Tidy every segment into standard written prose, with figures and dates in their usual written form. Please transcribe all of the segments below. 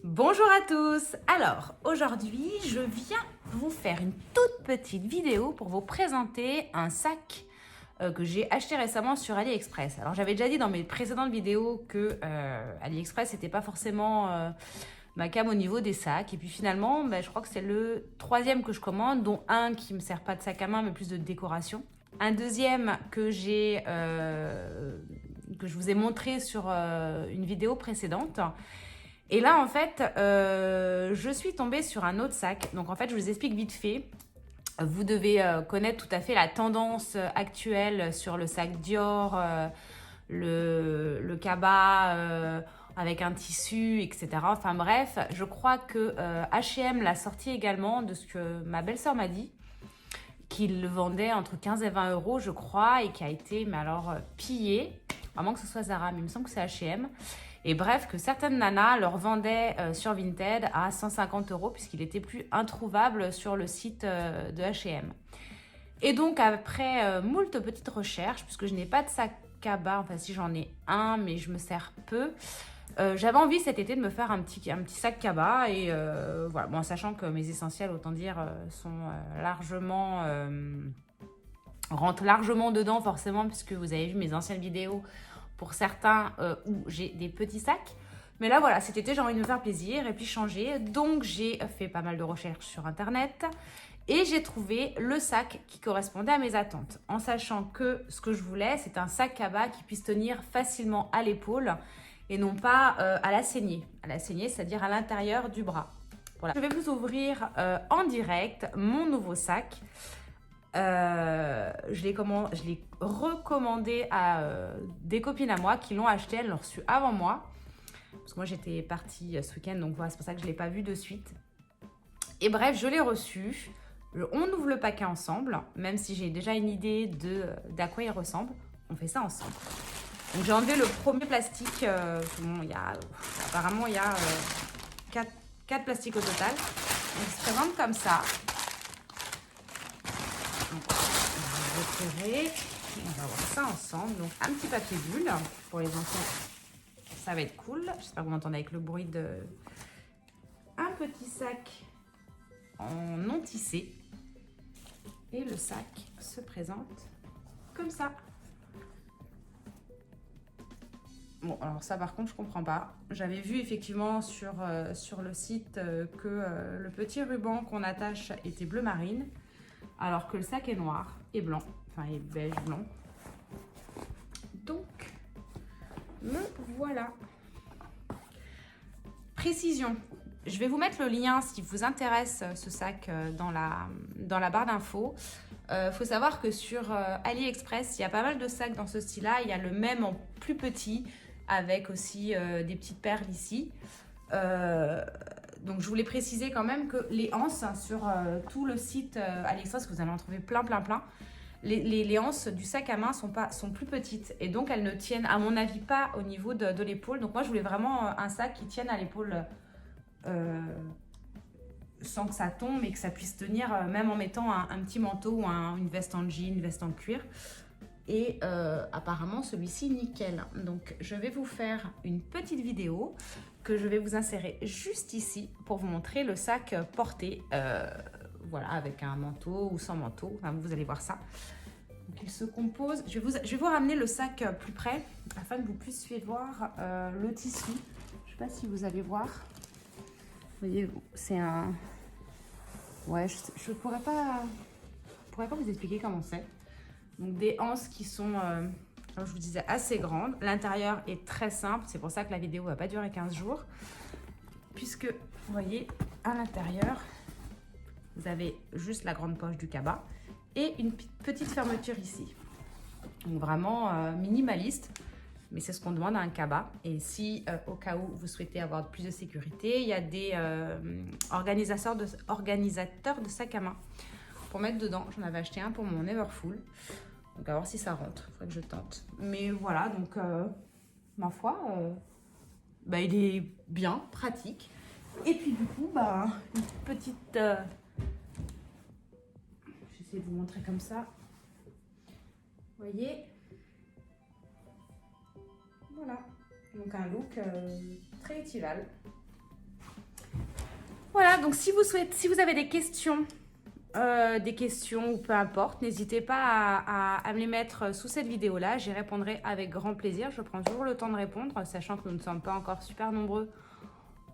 Bonjour à tous. Alors, aujourd'hui, je viens vous faire une toute petite vidéo pour vous présenter un sac que j'ai acheté récemment sur AliExpress. Alors, j'avais déjà dit dans mes précédentes vidéos que AliExpress n'était pas forcément ma came au niveau des sacs. Et puis finalement, je crois que c'est le troisième que je commande, dont un qui me sert pas de sac à main, mais plus de décoration. Un deuxième que je vous ai montré sur une vidéo précédente. Et là, en fait, je suis tombée sur un autre sac. Donc, en fait, je vous explique vite fait. Vous devez connaître tout à fait la tendance actuelle sur le sac Dior, le cabas avec un tissu, etc. Enfin bref, je crois que H&M l'a sorti également, de ce que ma belle-sœur m'a dit, qu'il le vendait entre 15 et 20 euros, je crois, et qui a été, mais alors, pillé. À moins que ce soit Zara, mais il me semble que c'est H&M. Et bref, que certaines nanas leur vendaient sur Vinted à 150 euros puisqu'il était plus introuvable sur le site de H&M. Et donc, après moult petites recherches, puisque je n'ai pas de sac cabas, enfin si j'en ai un, mais je me sers peu, j'avais envie cet été de me faire un petit sac cabas. Et voilà, bon, en sachant que mes essentiels, autant dire, sont rentrent largement dedans forcément, puisque vous avez vu mes anciennes vidéos pour certains où j'ai des petits sacs. Mais là, voilà, cet été, j'ai envie de me faire plaisir et puis changer. Donc, j'ai fait pas mal de recherches sur Internet et j'ai trouvé le sac qui correspondait à mes attentes. En sachant que ce que je voulais, c'est un sac cabas qui puisse tenir facilement à l'épaule et non pas à la saignée. À la saignée, c'est-à-dire à l'intérieur du bras. Voilà. Je vais vous ouvrir en direct mon nouveau sac. Je l'ai recommandé à des copines à moi qui l'ont acheté. Elles l'ont reçu avant moi. Parce que moi, j'étais partie ce week-end. Donc voilà, c'est pour ça que je ne l'ai pas vu de suite. Et bref, je l'ai reçu. On ouvre le paquet ensemble. Même si j'ai déjà une idée d'à quoi il ressemble. On fait ça ensemble. Donc j'ai enlevé le premier plastique. Apparemment, il y a 4 plastiques au total. Donc il se présente comme ça. Donc, on va retirer. On va voir ça ensemble. Donc, un petit papier bulle pour les enfants. Ça va être cool. J'espère que vous m'entendez avec le bruit de... Un petit sac en non tissé. Et le sac se présente comme ça. Bon, alors ça par contre, je comprends pas. J'avais vu effectivement sur le site que le petit ruban qu'on attache était bleu marine, alors que le sac est noir et blanc, enfin est beige blanc. Donc, me voilà. Précision. Je vais vous mettre le lien si vous intéresse ce sac dans la barre d'infos. Faut savoir que sur AliExpress, il y a pas mal de sacs dans ce style-là. Il y a le même en plus petit avec aussi des petites perles ici. Donc je voulais préciser quand même que les anses sur tout le site AliExpress, que vous allez en trouver plein, les anses du sac à main sont plus petites et donc elles ne tiennent à mon avis pas au niveau de l'épaule. Donc moi je voulais vraiment un sac qui tienne à l'épaule sans que ça tombe et que ça puisse tenir même en mettant un petit manteau ou une veste en jean, une veste en cuir. Et apparemment celui-ci nickel. Donc je vais vous faire une petite vidéo que je vais vous insérer juste ici pour vous montrer le sac porté. Voilà, avec un manteau ou sans manteau. Enfin, vous allez voir ça. Donc il se compose. Je vais vous ramener le sac plus près afin que vous puissiez voir le tissu. Je ne sais pas si vous allez voir. Vous voyez, c'est un... Ouais, je pourrais pas vous expliquer comment c'est. Donc des anses qui sont, comme je vous disais, assez grandes. L'intérieur est très simple. C'est pour ça que la vidéo ne va pas durer 15 jours. Puisque, vous voyez, à l'intérieur, vous avez juste la grande poche du cabas et une petite fermeture ici. Donc vraiment minimaliste. Mais c'est ce qu'on demande à un cabas. Et si, au cas où vous souhaitez avoir plus de sécurité, il y a des organisateurs de sacs à main pour mettre dedans. J'en avais acheté un pour mon Everfull. Donc, à voir si ça rentre. Il faudrait que je tente. Mais voilà, donc, ma foi, il est bien, pratique. Et puis, du coup, une petite... J'essaie de vous montrer comme ça. Vous voyez ? Voilà, donc un look très estival. Voilà, donc si vous avez des questions ou peu importe, n'hésitez pas à me les mettre sous cette vidéo-là. J'y répondrai avec grand plaisir. Je prends toujours le temps de répondre, sachant que nous ne sommes pas encore super nombreux.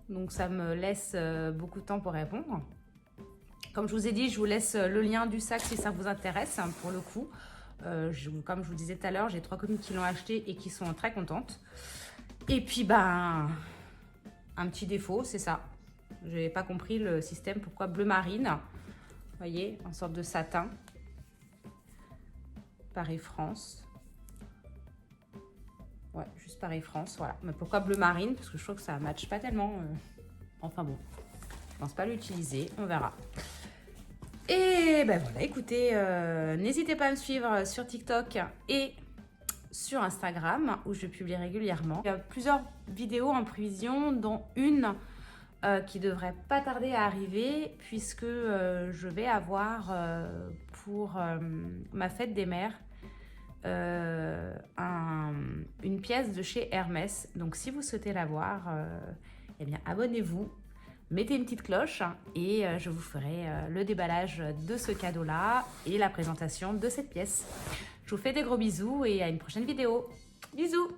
Donc ça me laisse beaucoup de temps pour répondre. Comme je vous ai dit, je vous laisse le lien du sac si ça vous intéresse, hein, pour le coup. Comme je vous disais tout à l'heure, j'ai 3 copines qui l'ont acheté et qui sont très contentes. Et puis, ben, un petit défaut, c'est ça. Je n'ai pas compris le système. Pourquoi bleu marine? Vous voyez, en sorte de satin. Paris-France. Ouais, juste Paris-France, voilà. Mais pourquoi bleu marine? Parce que je trouve que ça ne matche pas tellement. Enfin bon, je pense pas l'utiliser. On verra. Et ben voilà, écoutez, n'hésitez pas à me suivre sur TikTok et sur Instagram, où je publie régulièrement. Il y a plusieurs vidéos en prévision, dont une qui devrait pas tarder à arriver, puisque je vais avoir pour ma fête des mères une pièce de chez Hermès. Donc si vous souhaitez la voir, eh bien abonnez-vous, mettez une petite cloche et je vous ferai le déballage de ce cadeau-là et la présentation de cette pièce. Je vous fais des gros bisous et à une prochaine vidéo. Bisous!